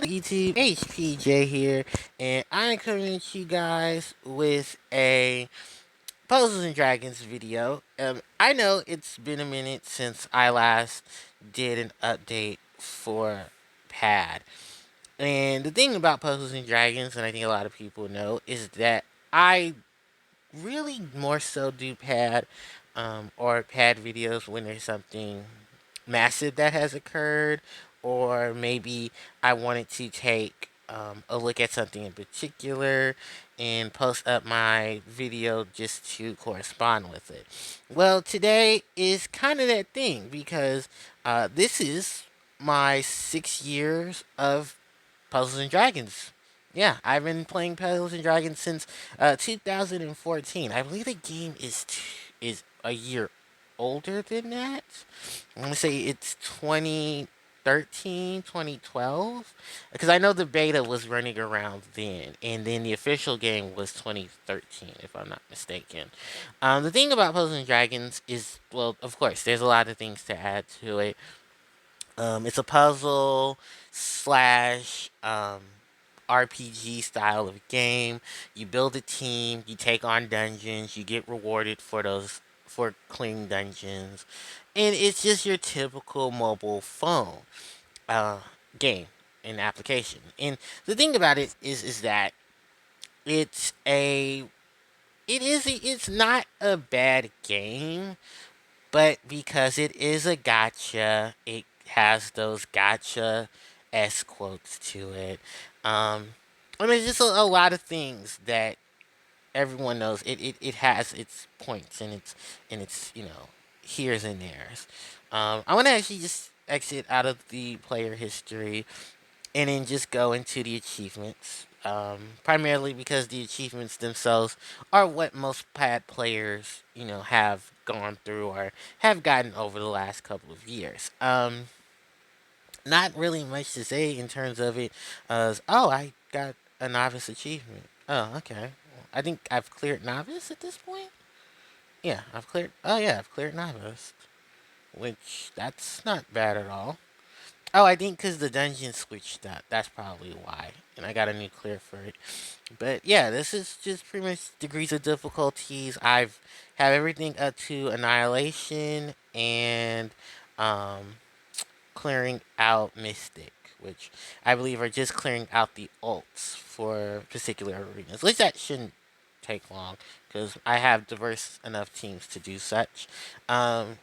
YouTube? HPJ here, and I'm coming to you guys with a Puzzles and Dragons video. I know it's been a minute since I last did an update for Pad. And the thing about Puzzles and Dragons, and I think a lot of people know, is that I really more so do pad videos when there's something massive that has occurred, or maybe I wanted to take a look at something in particular and post up my video just to correspond with it. Well, today is kind of that thing because this is my 6 years of Puzzles and Dragons. Yeah, I've been playing Puzzles and Dragons since 2014. I believe the game is a year older than that. I'm gonna say it's 2013, 2012, because I know the beta was running around then, and then the official game was 2013, if I'm not mistaken. The thing about Puzzles and Dragons is, well, of course, there's a lot of things to add to it. It's a puzzle slash RPG style of game. You build a team, you take on dungeons, you get rewarded for clearing dungeons, and it's just your typical mobile phone uh, game and application. And the thing about it is that it's a it's not a bad game, but because it is a gotcha, it has those gotcha S quotes to it. Um, and there's just a lot of things that everyone knows. It has its points and its here's and there's. I want to actually just exit out of the player history and then just go into the achievements. Primarily because the achievements themselves are what most pad players, have gone through or have gotten over the last couple of years. Not really much to say in terms of it. As oh, I got a novice achievement. Oh, okay. I think I've cleared novice at this point. Yeah, I've cleared. Oh yeah, I've cleared novice, which that's not bad at all. Oh, I think because the dungeon switched up. That's probably why. And I got a new clear for it. But yeah, this is just pretty much degrees of difficulties. I've have everything up to annihilation and um, clearing out mystic, which I believe are just clearing out the ults for particular arenas. At least that shouldn't take long because I have diverse enough teams to do such. Um,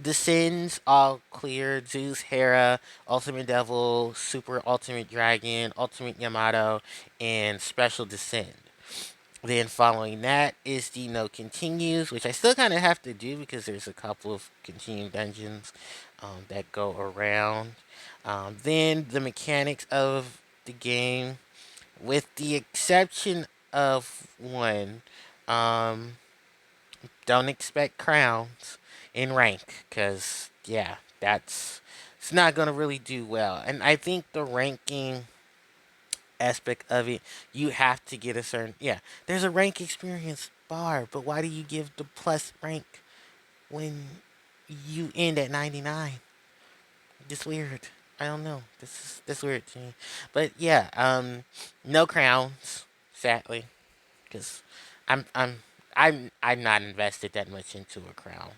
the Sins all cleared: Zeus, Hera, Ultimate Devil, Super Ultimate Dragon, Ultimate Yamato, and Special Descend. Then following that is the No Continues, which I still kind of have to do because there's a couple of continuing dungeons that go around. Then the mechanics of the game, with the exception of one, um, don't expect crowns in rank because yeah, that's it's not gonna really do well. And I think the ranking aspect of it, you have to get a certain yeah. There's a rank experience bar, but why do you give the plus rank when you end at 99? Just weird. I don't know. This weird to me. But yeah, no crowns, sadly, because I'm I'm I'm not invested that much into a crown,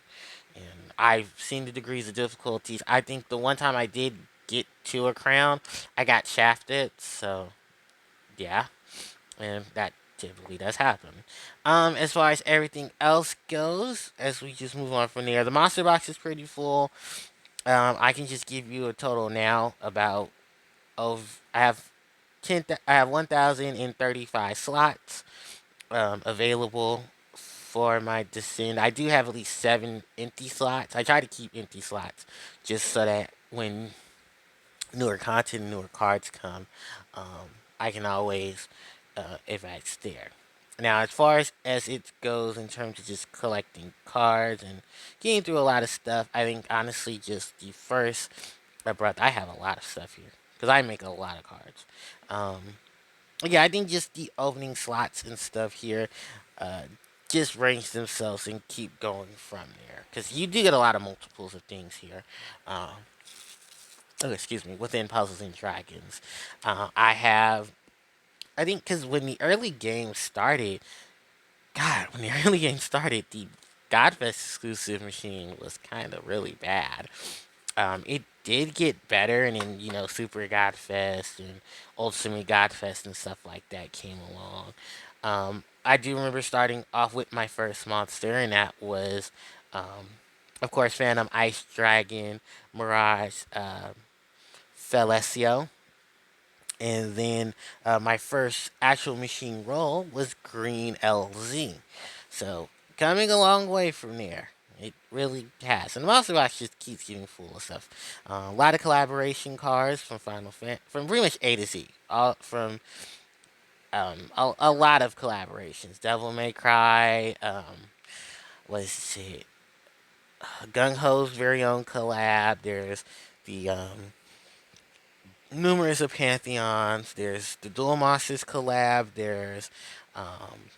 and I've seen the degrees of difficulties. I think the one time I did get to a crown, I got shafted. So yeah, and that typically does happen. As far as everything else goes, as we just move on from there, the monster box is pretty full. I can just give you a total now about of I have I have 1,035 slots available for my descent. I do have at least 7 empty slots. I try to keep empty slots just so that when newer content, newer cards come, I can always advance there. Now, as far as it goes in terms of just collecting cards and getting through a lot of stuff, I think honestly just the first, breath. I have a lot of stuff here because I make a lot of cards. Um, yeah, I think just the opening slots and stuff here, uh, just range themselves and keep going from there because you do get a lot of multiples of things here. Um, Oh, excuse me, within Puzzles and Dragons. I have, I think, because when the early game started, God, when the early game started, the Godfest exclusive machine was kind of really bad. It did get better, and then Super Godfest and Ultimate Godfest and stuff like that came along. I do remember starting off with my first monster, and that was, of course, Phantom Ice Dragon Mirage Felesio. And then my first actual machine roll was Green LZ. So coming a long way from there. It really has. And the Monster Box just keeps getting full of stuff. A lot of collaboration cards from from pretty much A to Z. All from a lot of collaborations. Devil May Cry. What's it? Gung Ho's very own collab. There's the numerous of pantheons. There's the Duel Monsters collab. There's um,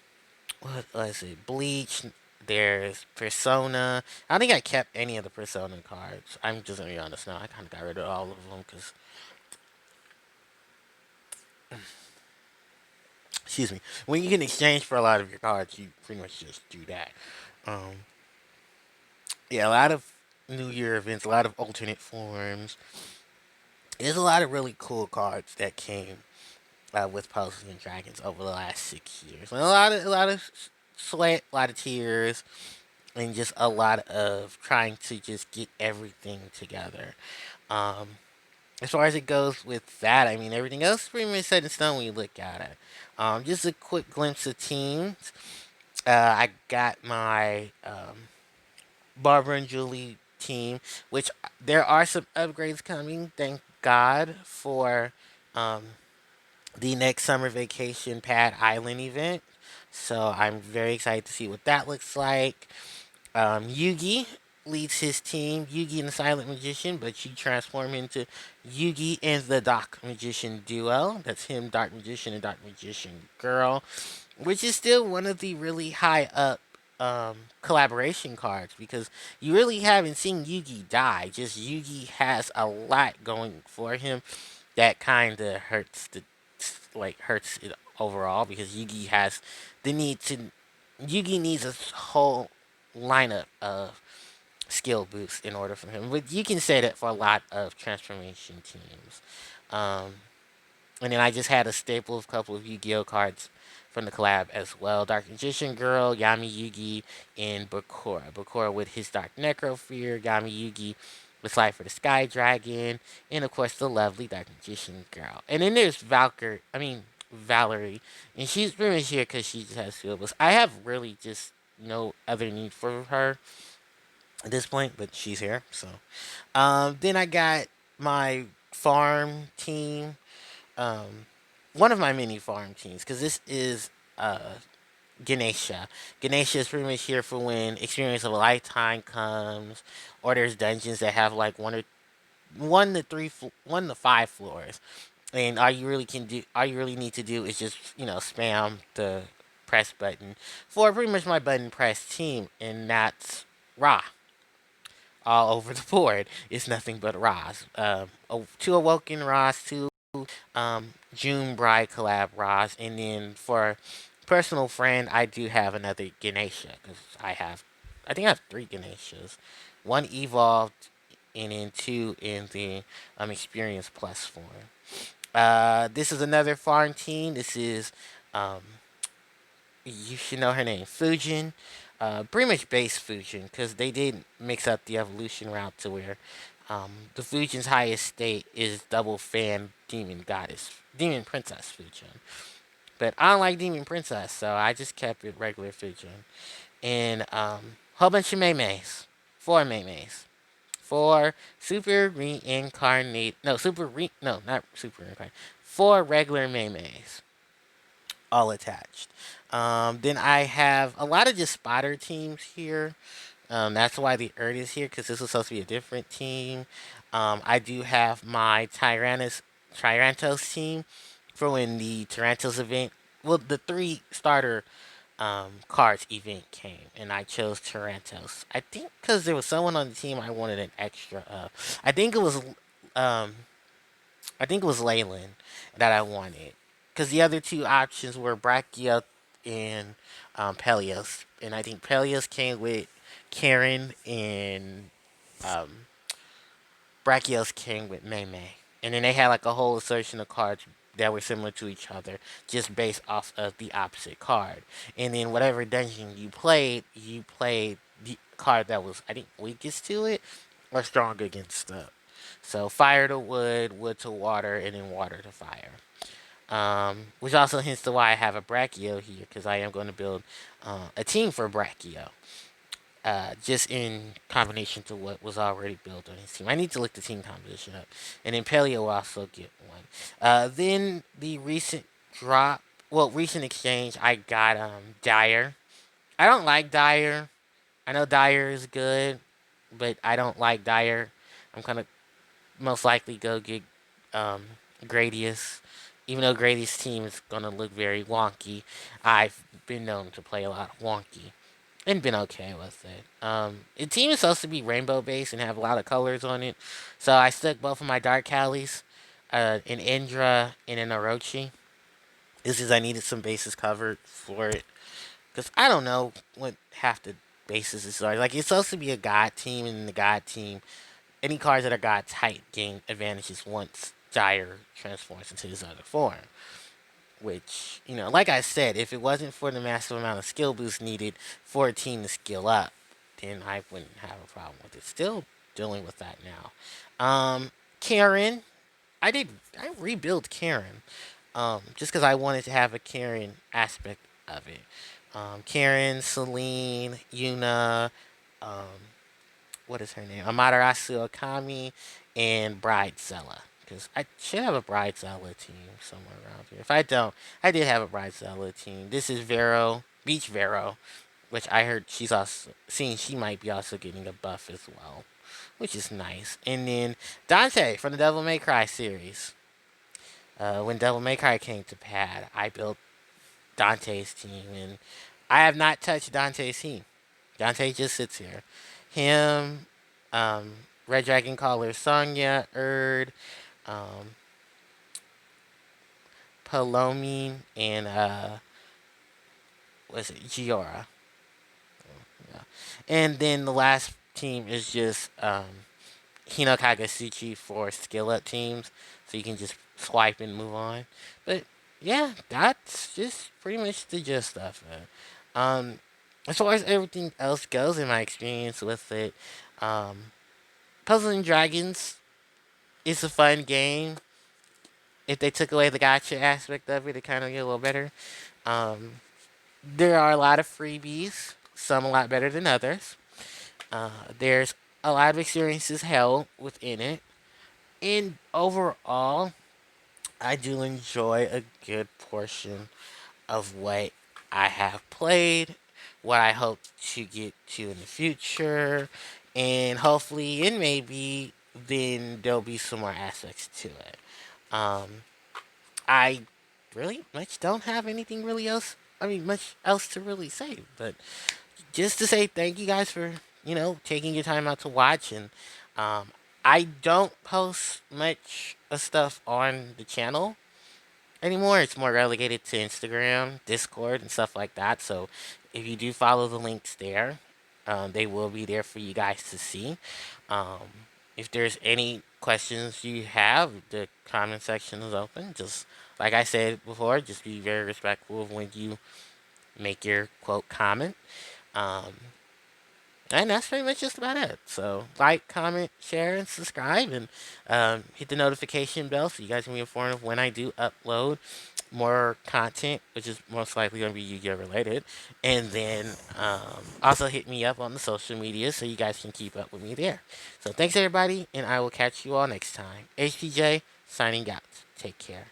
what was it? Bleach. There's Persona. I don't think I kept any of the Persona cards. I'm just gonna be honest now. I kind of got rid of all of them because, excuse me, when you can exchange for a lot of your cards, you pretty much just do that. Um, yeah, a lot of New Year events, a lot of alternate forms. There's a lot of really cool cards that came with Puzzles and Dragons over the last 6 years. And a lot of sweat, a lot of tears, and just a lot of trying to just get everything together. Um, as far as it goes with that, I mean everything else is pretty much set in stone when you look at it. Just a quick glimpse of teams. I got my Barbara and Julie team, which there are some upgrades coming. Thank God for um, the next summer vacation Pad Island event. So I'm very excited to see what that looks like. Yugi leads his team, Yugi and the Silent Magician, but she transformed into Yugi and the Dark Magician duo. That's him, Dark Magician, and Dark Magician Girl, which is still one of the really high up collaboration cards because you really haven't seen Yugi die. Just Yugi has a lot going for him that kind of hurts it overall because Yugi has the need to. Yugi needs a whole lineup of skill boosts in order for him. But you can say that for a lot of transformation teams. Um, and then I just had a staple of couple of Yu-Gi-Oh cards from the collab as well. Dark Magician Girl, Yami Yugi, and Bakura. Bakura with his Dark Necrofear, Yami Yugi with Slide for the Sky Dragon, and of course the lovely Dark Magician Girl. And then there's Valerie, and she's pretty much here because she just has syllables. I have really just no other need for her at this point, but she's here. So, then I got my farm team, um, one of my mini farm teams, because this is Ganesha. Ganesha is pretty much here for when Experience of a Lifetime comes, or there's dungeons that have like one to five floors, and all you really need to do is just spam the press button for pretty much my button press team, and that's Ra all over the board. It's nothing but Ra's. Two Awoken Ra's, two June Bride collab Ra's, and then for personal friend, I do have another Ganesha because I think I have three Ganeshas, one evolved, and then two in the Experience Plus form. This is another farm team. This is um, you should know her name, Fujin. Pretty much base Fujin, because they did mix up the evolution route to where the Fujin's highest state is double fan demon princess Fujin. But I don't like demon princess, so I just kept it regular Fujin. And whole bunch of Maymays, four Maymays, four super reincarnate, no, not super reincarnate, four regular Maymays all attached. Then I have a lot of just spotter teams here. That's why the Earth is here because this is supposed to be a different team. I do have my Tyrantos team for when the Tyrantos event, well, the three starter cards event came, and I chose Tyrantos. I think because there was someone on the team I wanted an extra. I think it was um, I think it was Leyland that I wanted because the other two options were Brachia and Peleus, and I think Peleus came with Karen and um, Brachios came with Mei Mei. And then they had like a whole assertion of cards that were similar to each other, just based off of the opposite card. And then whatever dungeon you played the card that was, I think, weakest to it or strong against it. So fire to wood, wood to water, and then water to fire. Which also hints to why I have a Brachio here, because I am going to build a team for Brachio. Just in combination to what was already built on his team. I need to look the team composition up. And then Paleo will also get one. Then the recent drop, well, recent exchange, I got Dyer. I don't like Dyer. I know Dyer is good, but I don't like Dyer. I'm gonna most likely go get um, Gradius. Even though Gradius' team is gonna look very wonky, I've been known to play a lot of wonky and been okay with it. The team is supposed to be rainbow based and have a lot of colors on it, so I stuck both of my dark Callies, an Indra and an Orochi. This is I needed some bases covered for it because I don't know what half the bases is like. It's supposed to be a god team, and in the god team, any cards that are god type gain advantages once Gyre transforms into his other form. Which, like I said, if it wasn't for the massive amount of skill boost needed for a team to skill up, then I wouldn't have a problem with it. Still dealing with that now. Karen, I rebuilt Karen, just because I wanted to have a Karen aspect of it. Karen, Celine, Yuna, um, what is her name? Amaterasu Okami, and Bridezilla. Because I should have a Bridezilla team somewhere around here. If I don't, I did have a Bridezilla team. This is Vero, Beach Vero, which I heard she's also seeing she might be also getting a buff as well, which is nice. And then Dante from the Devil May Cry series. When Devil May Cry came to pad, I built Dante's team, and I have not touched Dante's team. Dante just sits here. Him, um, Red Dragon Caller, Sonya, Erd, um, Palomine, and what's it, Giora. Yeah. And then the last team is just Hino Kagasuchi for skill up teams, so you can just swipe and move on. But yeah, that's just pretty much the gist of it. As far as everything else goes in my experience with it, um, Puzzles and Dragons is a fun game. If they took away the gotcha aspect of it, it kind of get a little better. Um, there are a lot of freebies, some a lot better than others. There's a lot of experiences held within it. And overall, I do enjoy a good portion of what I have played, what I hope to get to in the future, and hopefully, and maybe, then there'll be some more aspects to it. Um, I really much don't have anything really else. I mean, much else to really say, but just to say thank you guys for taking your time out to watch. And um, I don't post much of stuff on the channel anymore. It's more relegated to Instagram, Discord, and stuff like that. So if you do follow the links there, they will be there for you guys to see. Um, if there's any questions you have, the comment section is open. Just like I said before, just be very respectful of when you make your quote comment. Um, and that's pretty much just about it. So, like, comment, share, and subscribe, and hit the notification bell so you guys can be informed of when I do upload more content, which is most likely going to be Yu-Gi-Oh related. And then also hit me up on the social media so you guys can keep up with me there. So, thanks everybody, and I will catch you all next time. HTJ signing out. Take care.